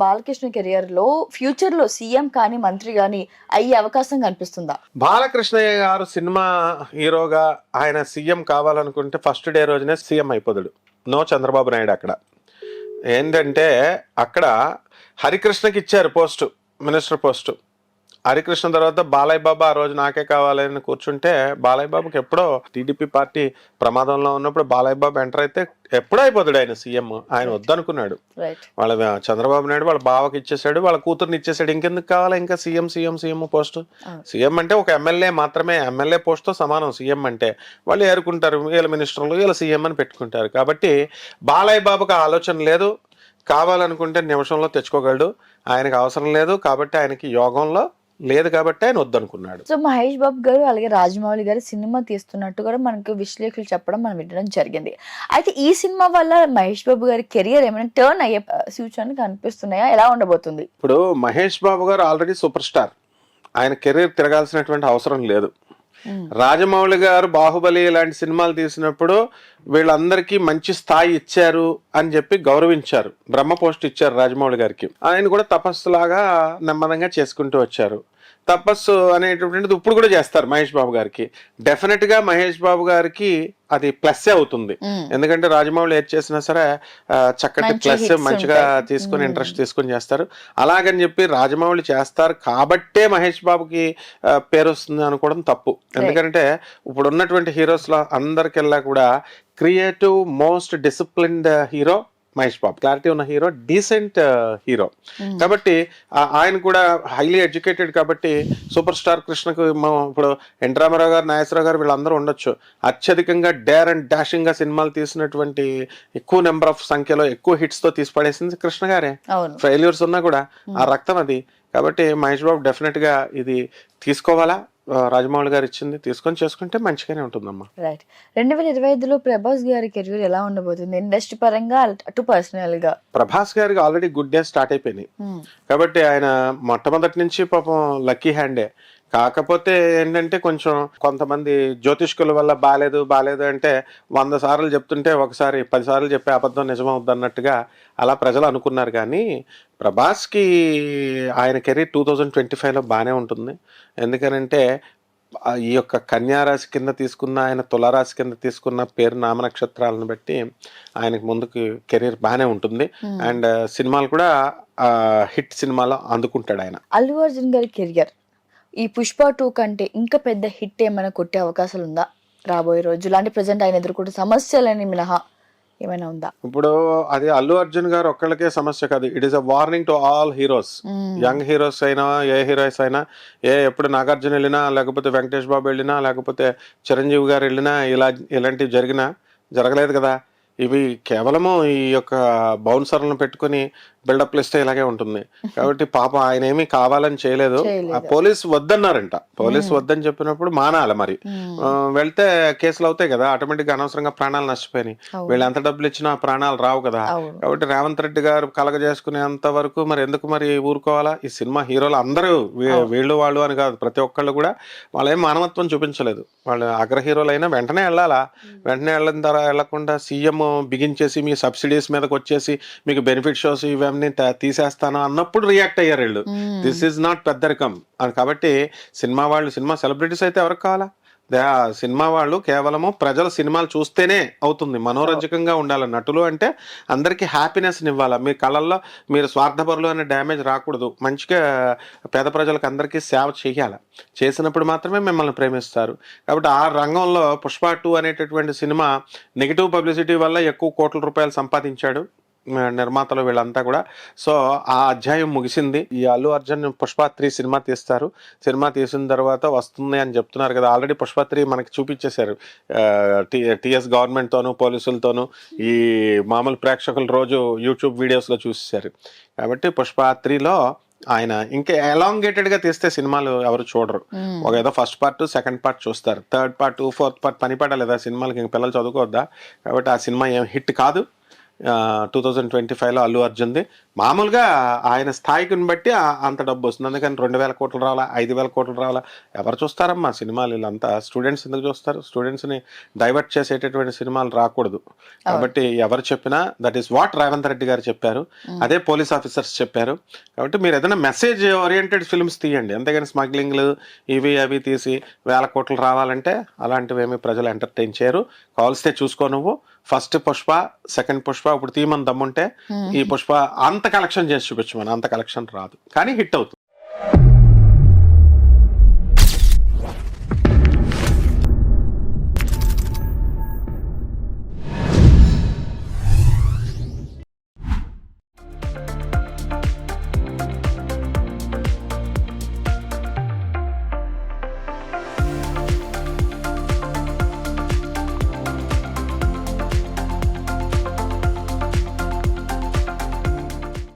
Balakrishna career లో future లో CM కానీ మంత్రి కానీ అయ్యే అవకాశం కనిపిస్తుందా? బాలకృష్ణయ్య గారు సినిమా హీరోగా ఆయన సీఎం కావాలనుకుంటే ఫస్ట్ డే రోజునే సీఎం అయిపోతాడు. నో చంద్రబాబు నాయుడు అక్కడ. ఏంటంటే అక్కడ హరికృష్ణకి ఇచ్చారు పోస్టు, మినిస్టర్ పోస్టు. హరికృష్ణ తర్వాత బాలయ్య బాబు ఆ రోజు నాకే కావాలని కూర్చుంటే బాలయ్య బాబుకి ఎప్పుడో టీడీపీ పార్టీ ప్రమాదంలో ఉన్నప్పుడు బాలయ్య బాబు ఎంటర్ అయితే ఎప్పుడో అయిపోతాడు ఆయన సీఎం. ఆయన వద్దనుకున్నాడు. వాళ్ళ చంద్రబాబు నాయుడు వాళ్ళ బావకి ఇచ్చేసాడు, వాళ్ళ కూతుర్ని ఇచ్చేసాడు. ఇంకెందుకు కావాలా ఇంకా CM CM CM post? CM అంటే ఒక ఎమ్మెల్యే మాత్రమే, ఎమ్మెల్యే పోస్ట్తో సమానం సీఎం అంటే. వాళ్ళు ఏరుకుంటారు, వీళ్ళ మినిస్టర్లు వీళ్ళ సీఎం అని పెట్టుకుంటారు. కాబట్టి బాలయ్య బాబుకి ఆలోచన లేదు. కావాలనుకుంటే నిమిషంలో తెచ్చుకోగలడు. ఆయనకు అవసరం లేదు కాబట్టి, ఆయనకి యోగంలో లేదు కాబట్టి ఆయన వద్దనుకున్నాడు. సో మహేష్ బాబు గారు అలాగే రాజమౌళి గారు సినిమా తీస్తున్నట్టు కూడా మనకు విశ్లేషకులు చెప్పడం మనం వినడం జరిగింది. అయితే ఈ సినిమా వల్ల మహేష్ బాబు గారి కెరియర్ ఏమైనా టర్న్ అయ్యే సూచనలు కనిపిస్తున్నాయా? ఎలా ఉండబోతుంది? ఇప్పుడు మహేష్ బాబు గారు ఆల్రెడీ సూపర్ స్టార్. ఆయన కెరీర్ తిరగాల్సినటువంటి అవసరం లేదు. రాజమౌళి గారు బాహుబలి ఇలాంటి సినిమాలు తీసినప్పుడు వీళ్ళందరికీ మంచి స్థాయి ఇచ్చారు అని చెప్పి గౌరవించారు. బ్రహ్మ పోస్ట్ ఇచ్చారు రాజమౌళి గారికి. ఆయన కూడా తపస్సులాగా నెమ్మదంగా చేసుకుంటూ వచ్చారు. తపస్సు అనేటువంటిది ఇప్పుడు కూడా చేస్తారు మహేష్ బాబు గారికి. డెఫినెట్ గా మహేష్ బాబు గారికి అది ప్లస్ అవుతుంది. ఎందుకంటే రాజమౌళి ఏది చేసినా సరే చక్కటి ప్లస్ మంచిగా తీసుకుని ఇంట్రెస్ట్ తీసుకుని చేస్తారు. అలాగని చెప్పి రాజమౌళి చేస్తారు కాబట్టే మహేష్ బాబుకి పేరు వస్తుంది అనుకోవడం తప్పు. ఎందుకంటే ఇప్పుడు ఉన్నటువంటి హీరోస్ లో అందరికెల్లా కూడా creative most disciplined hero Mahesh Babu. Clarity ఉన్న హీరో, డీసెంట్ హీరో. కాబట్టి ఆయన కూడా హైలీ ఎడ్యుకేటెడ్ కాబట్టి సూపర్ స్టార్ కృష్ణకు ఇప్పుడు ఎన్ రామారావు గారు, నాగేశ్వరరావు గారు వీళ్ళందరూ ఉండొచ్చు. అత్యధికంగా డేర్ అండ్ డాషింగ్ గా సినిమాలు తీసినటువంటి ఎక్కువ నెంబర్ ఆఫ్ సంఖ్యలో ఎక్కువ హిట్స్ తో తీసి పడేసింది కృష్ణ గారే. ఫెయిల్యూర్స్ ఉన్నా కూడా ఆ రక్తం అది. కాబట్టి మహేష్ బాబు డెఫినెట్ గా ఇది తీసుకోవాలా, రాజమౌళి గారు ఇచ్చింది తీసుకొని చేసుకుంటే మంచిగానే ఉంటుందమ్మా. రైట్. 2025లో ప్రభాస్ గారి కెరీర్ ఎలా ఉండబోతుంది ఇండస్ట్రీ పరంగా అటు పర్సనల్ గా? ప్రభాస్ గారికి ఆల్రెడీ గుడ్ డేస్ స్టార్ట్ అయిపోయినాయి కాబట్టి ఆయన మొట్టమొదటి నుంచి పాపం లక్కీ హ్యాండే. కాకపోతే ఏంటంటే కొంచెం కొంతమంది జ్యోతిష్కుల వల్ల బాలేదు అంటే 100 సార్లు చెప్తుంటే ఒకసారి 10 సార్లు చెప్పే అబద్ధం నిజమవుద్ది అన్నట్టుగా అలా ప్రజలు అనుకున్నారు. కానీ ప్రభాస్కి ఆయన కెరీర్ 2025లో బాగానే ఉంటుంది. ఎందుకనంటే ఈ యొక్క కన్యారాశి కింద తీసుకున్న, ఆయన తులారాశి కింద తీసుకున్న పేరు నామనక్షత్రాలను బట్టి ఆయనకు ముందుకు కెరీర్ బాగానే ఉంటుంది. అండ్ సినిమాలు కూడా హిట్ సినిమాలో అందుకుంటాడు ఆయన. అల్లు అర్జున్ గారి కెరియర్ ఈ పుష్ప 2 కంటే ఇంకా పెద్ద హిట్ ఏమైనా కొట్టే అవకాశాలు ఉందా రాబోయే రోజులు? అంటే ప్రజెంట్ ఆయన ఎదుర్కొంటే సమస్యలని మినహా ఏమైనా ఉందా? ఇప్పుడు అది అల్లు అర్జున్ గారు ఒక్కళ్ళకే సమస్య కాదు. It is a warning to all heroes. Young heroes అయినా, ఏ హీరోస్ అయినా, ఎప్పుడు నాగార్జున వెళ్ళినా, లేకపోతే వెంకటేష్ బాబు వెళ్ళినా, లేకపోతే చిరంజీవి గారు వెళ్ళినా ఇలాంటివి జరగలేదు కదా. ఇవి కేవలము ఈ యొక్క బౌన్సర్లను పెట్టుకుని బిల్డప్లు ఇస్తే ఇలాగే ఉంటుంది. కాబట్టి పాపం ఆయన ఏమీ కావాలని చేయలేదు. పోలీసు వద్దన్నారంట. పోలీసు వద్దని చెప్పినప్పుడు మానాలి. మరి వెళ్తే కేసులు అవుతాయి కదా, ఆటోమేటిక్ గా అనవసరంగా ప్రాణాలు నష్టపోయినాయి. వీళ్ళు ఎంత డబ్బులు ఇచ్చినా ప్రాణాలు రావు కదా. కాబట్టి రేవంత్ రెడ్డి గారు కలగజేసుకునేంత వరకు మరి ఎందుకు మరి ఊరుకోవాలా? ఈ సినిమా హీరోలు అందరూ వీళ్ళు వాళ్ళు అని కాదు, ప్రతి ఒక్కళ్ళు కూడా వాళ్ళేం మానవత్వం చూపించలేదు. వాళ్ళు అగ్ర హీరోలు అయినా వెంటనే వెళ్ళాలా, వెంటనే వెళ్ళకుండా సీఎం బిగించేసి మీ సబ్సిడీస్ మీదకి వచ్చేసి మీకు బెనిఫిట్ షోస్ ఇవన్నీ తీసేస్తాను అన్నప్పుడు రియాక్ట్ అయ్యారు వీళ్ళు. దిస్ ఈజ్ నాట్ పెద్దరికం అని. కాబట్టి సినిమా సెలబ్రిటీస్ అయితే ఎవరికి కావాలా? సినిమా వాళ్ళు కేవలము ప్రజల సినిమాలు చూస్తేనే అవుతుంది. మనోరంజకంగా ఉండాలి. నటులు అంటే అందరికీ హ్యాపీనెస్ ఇవ్వాలి. మీ కళల్లో మీరు స్వార్థపరులు అనే డ్యామేజ్ రాకూడదు. మంచిగా పేద ప్రజలకు అందరికీ సేవ చేయాలి. చేసినప్పుడు మాత్రమే మిమ్మల్ని ప్రేమిస్తారు. కాబట్టి ఆ రంగంలో పుష్ప 2 అనేటటువంటి సినిమా నెగిటివ్ పబ్లిసిటీ వల్ల ఎక్కువ కోట్ల రూపాయలు సంపాదించాడు నిర్మాతలు వీళ్ళంతా కూడా. సో ఆ అధ్యాయం ముగిసింది. ఈ అల్లు అర్జున్ పుష్ప 3 సినిమా తీస్తారు. సినిమా తీసిన తర్వాత వస్తుంది అని చెప్తున్నారు కదా. ఆల్రెడీ పుష్ప 3 మనకి చూపించేశారు. టిఎస్ గవర్నమెంట్ తోను, పోలీసులతోనూ ఈ మామూలు ప్రేక్షకులు రోజు యూట్యూబ్ వీడియోస్ లో చూసేశారు. కాబట్టి పుష్ప 3లో ఆయన ఇంకా ఎలాంగేటెడ్ గా తీస్తే సినిమాలు ఎవరు చూడరు. ఒక ఏదో ఫస్ట్ పార్ట్, సెకండ్ పార్ట్ చూస్తారు. థర్డ్ పార్ట్, ఫోర్త్ పార్ట్ పని పడలేదా సినిమాలకి? ఇంక పిల్లలు చదువుకోవద్దా? కాబట్టి ఆ సినిమా ఏం హిట్ కాదు. 2025లో అల్లు అర్జున్ది. మామూలుగా ఆయన స్థాయికిని బట్టి అంత డబ్బు వస్తుంది. అందుకని 2,000 కోట్లు రావాలా, 5,000 కోట్లు రావాలా, ఎవరు చూస్తారమ్మా సినిమాలు? వీళ్ళంతా స్టూడెంట్స్ ఎందుకు చూస్తారు? స్టూడెంట్స్ని డైవర్ట్ చేసేటటువంటి సినిమాలు రాకూడదు. కాబట్టి ఎవరు చెప్పినా that is what Revanth Reddy గారు చెప్పారు, అదే పోలీస్ ఆఫీసర్స్ చెప్పారు. కాబట్టి మీరు ఏదైనా మెసేజ్ ఓరియంటెడ్ ఫిల్మ్స్ తీయండి, అంతేగాని స్మగ్లింగ్లు ఇవి అవి తీసి 1,000 కోట్లు రావాలంటే అలాంటివి ఏమి ప్రజలు ఎంటర్టైన్ చేయరు. కావాల్స్తే చూసుకో నువ్వు. ఫస్ట్ పుష్ప, సెకండ్ పుష్ప ఇప్పుడు తీయమని దమ్ముంటే ఈ పుష్ప అంత కలెక్షన్ చేసి చూపించమని. అంత కలెక్షన్ రాదు కానీ హిట్ అవుతుంది.